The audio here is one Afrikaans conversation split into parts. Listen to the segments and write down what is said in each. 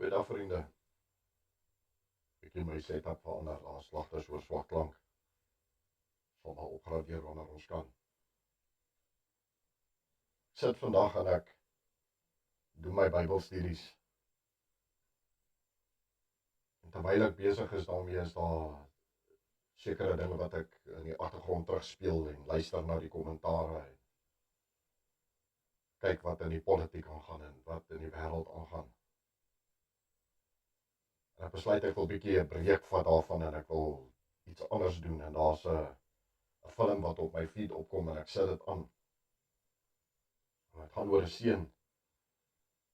Goeiedag vriende. Ek het my setup verander, daar slagters oor swak klank. Sal maar opgradeer wanneer ons kan. Ek sit vandag en ek doen my Bybelstudies. En terwyl ek besig is daarmee, is daar sekere dinge wat ek in die agtergrond terugspeel en luister na die kommentare en kyk wat in die politiek aangaan en wat in die wêreld aangaan. En ek besluit ek wil 'n bietjie 'n breek vat daarvan en ek wil iets anders doen. En daar's 'n film wat op my feed opkom en ek sit dit aan. En dit gaan oor 'n seun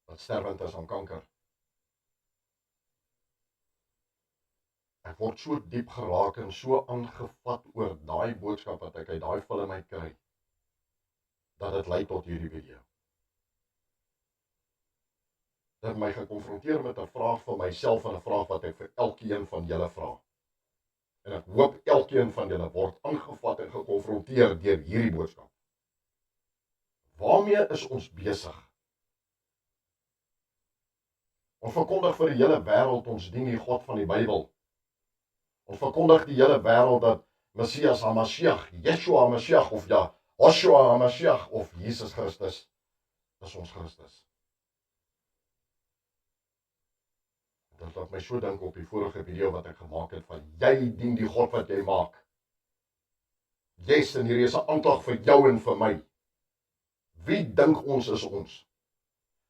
wat sterwend is aan kanker. Ek word so diep geraak en so aangevat oor daai boodskap wat ek uit daai film uit kry, dat dit lei tot hierdie video. Dit het my gekonfronteer met 'n vraag van myself en 'n vraag wat ek vir elkeen van julle vra. En ek hoop elkeen van julle word aangevat en gekonfronteer deur hierdie boodskap. Waarmee is ons besig? Ons verkondig vir die hele wêreld ons dien die God van die Bybel. Ons verkondig die hele wêreld dat Messias HaMashiach, Yeshua HaMashiach of ja, Hoshua HaMashiach of Jesus Christus is ons Christus. Dit laat my so dink op die vorige video wat ek gemaak het van jy dien die God wat jy maak. Yes, en hier is 'n aanklag vir jou en vir my. Wie dink ons is ons?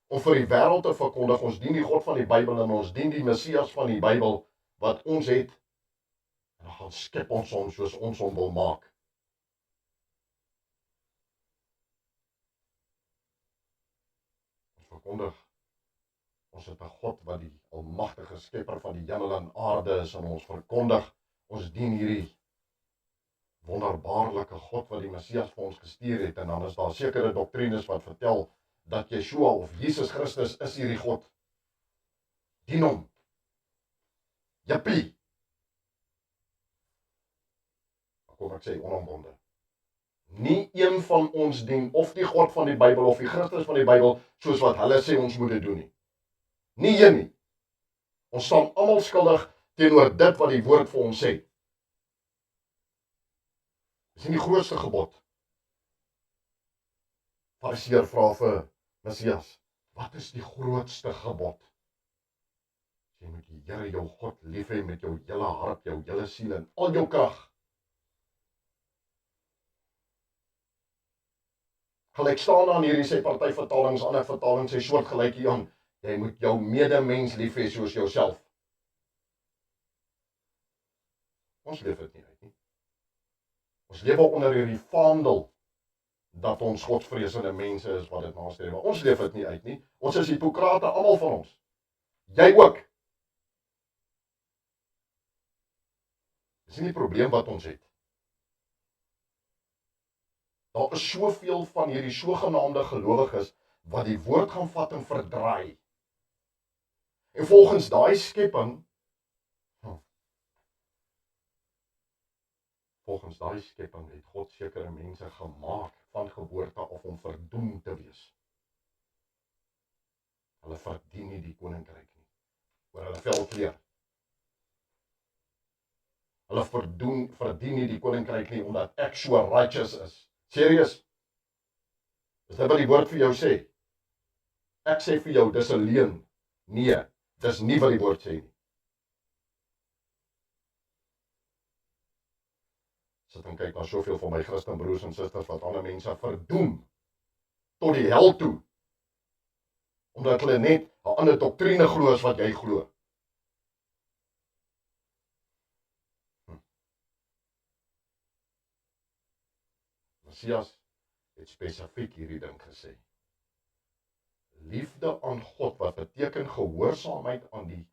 Om vir die wêreld te verkondig, ons dien die God van die Bybel en ons dien die Messias van die Bybel wat ons het. En dan gaan skep ons hom soos ons hom wil maak. Ons verkondig, ons het 'n God wat die almagtige skepper van die hemel en aarde is en ons verkondig, ons dien hierdie wonderbaarlike God wat die Messias vir ons gestuur het. En dan is daar sekere doktrines wat vertel dat Yeshua of Jesus Christus is hierdie God. Dien hom. Jippie. Kom ek sê onomwonde. Nie een van ons dien of die God van die Bybel of die Christus van die Bybel soos wat hulle sê ons moet dit doen nie. Nie een nie. Ons staan almal skuldig teenoor dit wat die woord vir ons sê. Dis nie die grootste gebod. Fariseer vra vir Messias, wat is die grootste gebod? Jy moet die Here jou God lief hê met jou hele hart, jou hele siel en al jou krag. Gelyk staan aan hierdie sê party vertalings, ander vertalings sê soortgelyk hieraan. Jy moet jou medemens lief hê soos jouself. Ons leef dit nie uit nie. Ons lewe onder hierdie vaandel dat ons godsvreesende mense is wat dit nastreef. Ons leef dit nie uit nie. Ons is hipokrate, almal van ons. Jy ook. Dis nie die probleem wat ons het. Daar is soveel van hierdie sogenaamde gelowiges wat die woord gaan vat en verdraai. En volgens daai skepping, het God sekere mense gemaak van geboorte af om verdoem te wees. Hulle verdien nie die koninkryk nie, oor hulle velkleur. Hulle verdien nie die koninkryk nie, omdat ek so righteous is. Serieus? Is dit wat die woord vir jou sê? Ek sê vir jou, dis 'n leuen. Nee, dis nie wat die woord sê nie. Sit en kyk na soveel van my Christen broers en susters wat ander mense verdoem tot die hel toe, omdat hulle net 'n ander doktrine glo as wat jy glo. Messias het spesifiek hierdie ding gesê. Liefde aan God wat beteken gehoorsaamheid aan die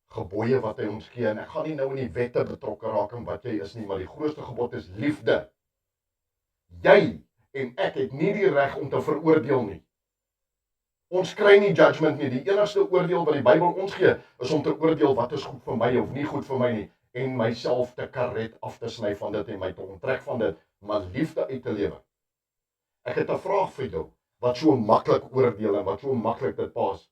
gebooie wat hy ons gee. En ek gaan nie nou in die wette betrokke raak en wat jy is nie, maar die grootste gebod is liefde. Jy en ek het nie die reg om te veroordeel nie. Ons kry nie judgment nie. Die enigste oordeel wat die Bybel ons gee, is om te oordeel wat is goed vir my of nie goed vir my nie. En myself te karet af te sny van dit en my te onttrek van dit, maar liefde uit te lewe. Ek het 'n vraag vir jou, wat so maklik oordeel en wat so maklik dit pas.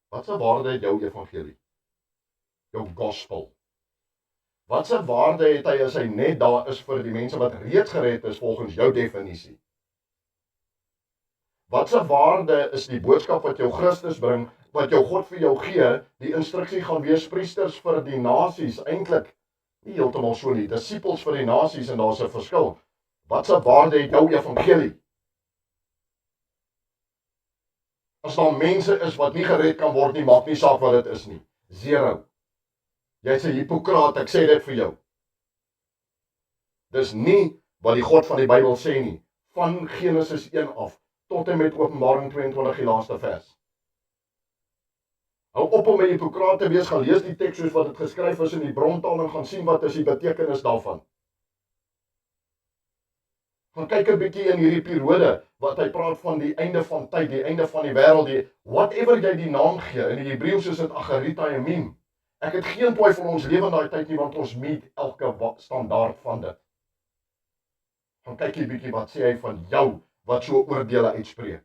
Wat se waarde het jou evangelie? Jou gospel. Wat se waarde het hy as hy net daar is vir die mense wat reeds gered is volgens jou definisie? Wat se waarde is die boodskap wat jou Christus bring, wat jou God vir jou gee, die instruksie gaan wees priesters vir die nasies, eintlik nie heeltemal so nie, disippels vir die nasies en daar's 'n verskil. Wat se waarde het jou evangelie? As daar mense is wat nie gered kan word nie, maak nie saak wat dit is nie. 0. Jy's 'n hipokraat, ek sê dit vir jou. Dis nie wat die God van die Bybel sê nie, van Genesis 1 af, tot en met Openbaring 22 die laaste vers. Hou op om 'n hipokraat te wees, gaan lees die teks soos wat dit geskryf is in die brontaal en gaan sien wat is die betekenis daarvan. Gaan kyk 'n bietjie in hierdie periode, wat hy praat van die einde van tyd, die einde van die wêreld, die whatever jy die naam gee, in die Hebreëus is dit Agarita Yemim. Ek het geen twyfel ons lewe in daai tyd nie, want ons meet elke standaard van dit. Gaan kyk 'n bietjie wat sê hy van jou, wat so oordeele uitspreek.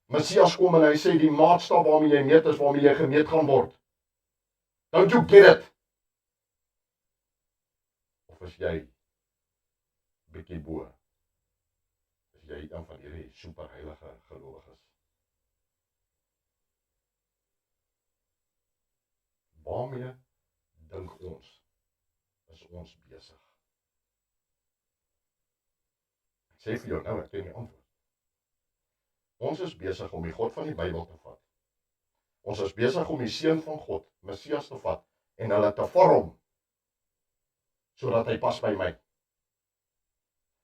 Messias kom en hy sê die maatstaf waarmee jy meet is waarmee jy gemeet gaan word. Don't you get it? Of is jy bietjie bo? Is jy een van hierdie superheilige gelowiges? Waarmee dink ons is ons besig? Ek sê vir jou nou, ek ken die antwoord. Ons is besig om die God van die Bybel te vat. Ons is besig om die seun van God, Messias te vat en hulle te vorm sodat hy pas by my.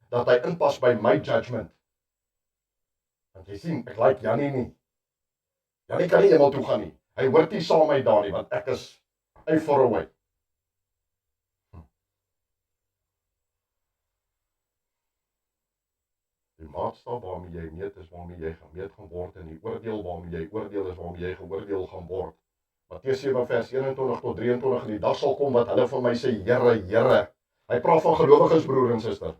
Dat hy inpas by my judgment. Want jy sien, ek like Jannie nie. Jannie kan nie hemel toe gaan nie. Hy hoort nie saam met my daar nie, want ek is far away. Die maatstaf waarmee jy meet is waarmee jy gemeet gaan word en die oordeel waarmee jy oordeel is waarmee jy geoordeel gaan word. Matteus 7 vers 21 tot 23 in die dag sal kom wat hulle van my sê, Here, Here. Hy praat van gelowiges broer en suster.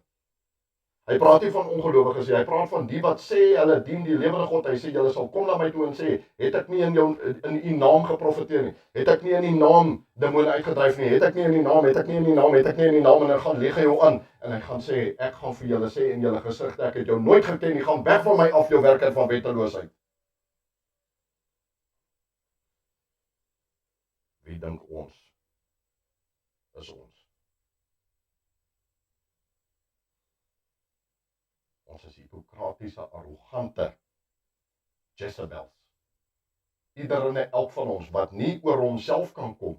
Hy praat nie van ongelowiges nie, hy praat van die wat sê hulle dien die lewende God. Hy sê julle sal kom na my toe en sê, het ek nie in u naam geprofeteer nie? Het ek nie in die naam demone uitgedryf nie? Het ek nie in die naam, het ek nie in die naam, het ek nie in die naam, en dan gaan lieg hy jou aan en hy gaan sê, ek gaan vir julle sê in julle gesigte, ek het jou nooit geken nie, gaan weg van my af jou werker van wetteloosheid. Wie dink ons is ons? Ons is hipokratiese, arrogante Jezebels. Ieder en elk van ons wat nie oor homself kan kom,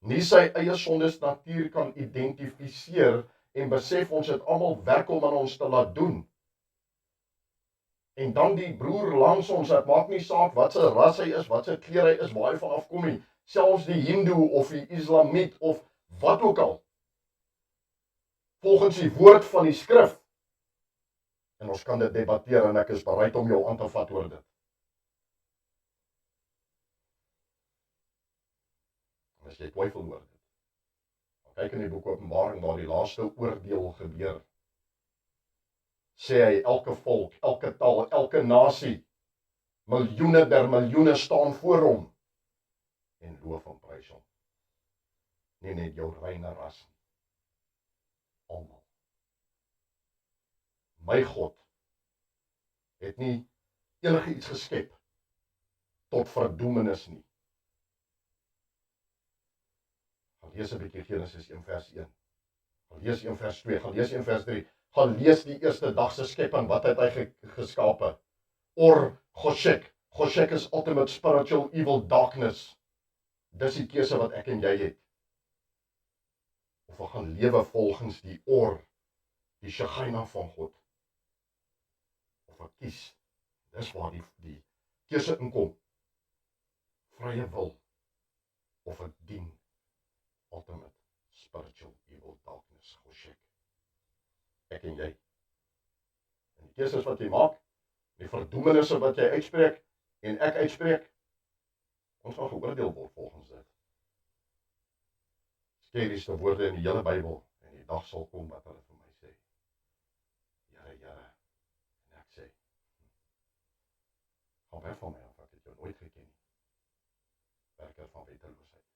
nie sy eie sondes natuur kan identifiseer en besef ons het almal werk om aan ons te laat doen. En dan die broer langs ons, dit maak nie saak wat sy ras hy is, wat sy kleur hy is, waar hy van afkom nie, selfs die Hindoe of die Islamiet of wat ook al, volgens die woord van die skrif. En ons kan dit debatteer en ek is bereid om jou aan te vat oor dit. As jy twyfel oor dit, kyk in die boek Openbaring waar die laaste oordeel gebeur. Sê hy elke volk, elke taal, elke nasie, miljoene der miljoene staan voor hom en loof en prys hom. Nie net jou reine ras nie. Almal. My God het nie enige iets geskep tot verdoemenis nie. Gaan lees 'n bietjie Genesis 1 vers 1. Gaan lees 1 vers 2, gaan lees 1 vers 3. Gaan lees die eerste dag se skepping, wat het hy geskape? Or Goshek. Goshek is ultimate spiritual evil darkness. Dis die keuse wat ek en jy het. Of we gaan lewe volgens die Or, die Shekhinah van God. Of ek kies, dis waar die keuse inkom. Vrye wil, of ek dien ultimate spiritual evil darkness, Goshek. Ek en jy. En die keuses wat jy maak, die verdoemenisse wat jy uitspreek, en ek uitspreek, ons gaan geoordeel word volgens dit. Skerigste woorde in die hele Bybel, en die dag sal kom wat hulle vir my sê. Here, Here, en ek sê, gaan weg van my af, ek het jou nooit geken nie. wetteloosheid.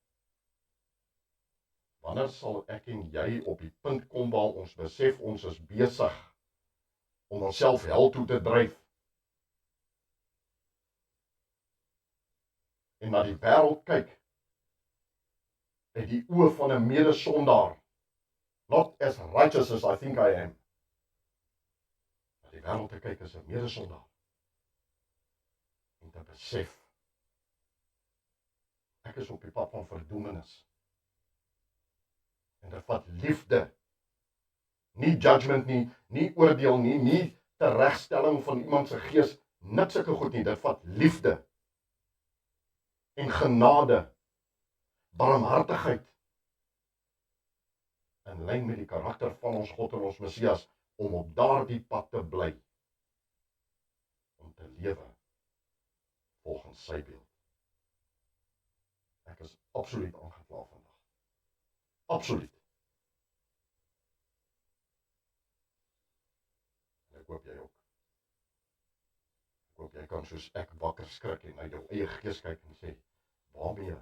Wanneer sal ek en jy op die punt kom waar ons besef ons is besig om onsself hel toe te dryf en na die wêreld kyk uit die oë van 'n medesondaar, not as righteous as I think I am, na die wêreld te kyk as 'n medesondaar en te besef ek is op die pad van verdoemenis. En dit vat liefde, nie judgment nie, nie oordeel nie, nie teregstelling van iemand se gees, niks sulke goed nie, dit vat liefde en genade, barmhartigheid, in lyn met die karakter van ons God en ons Messias, om op daardie pad te bly, om te lewe volgens sy beeld. Ek is absoluut aangekla vandag. Absoluut. En ek hoop jy ook. Ek hoop jy kan soos ek wakker skrik en na jou eie gees kyk en sê, waarmee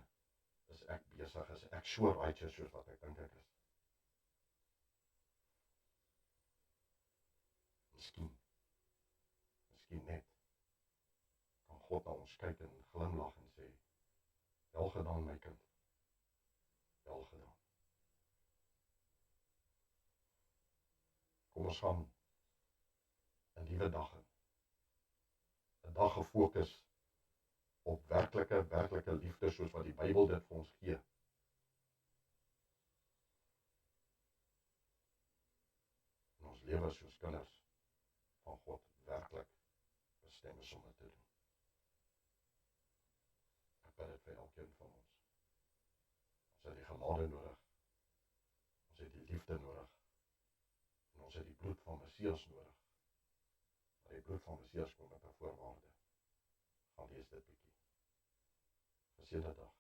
is ek besig, is ek so righteous soos wat ek dink ek is? Miskien net, kan God na ons kyk en glimlag en sê, wel gedaan my kind, wel gedaan. Kom ons gaan 'n nuwe dag in. 'n Dag gefokus op werklike liefde soos wat die Bybel dit vir ons gee. En ons lewe soos kinders van God werklik bestem is om dit te doen. Ek bid dit vir elkeen van ons. Ons het die genade nodig. Ons het die liefde nodig. En ons het die bloed van Messias nodig. Maar die bloed van Messias kom met 'n voorwaarde. Gaan lees dit bietjie. Geseënde dag.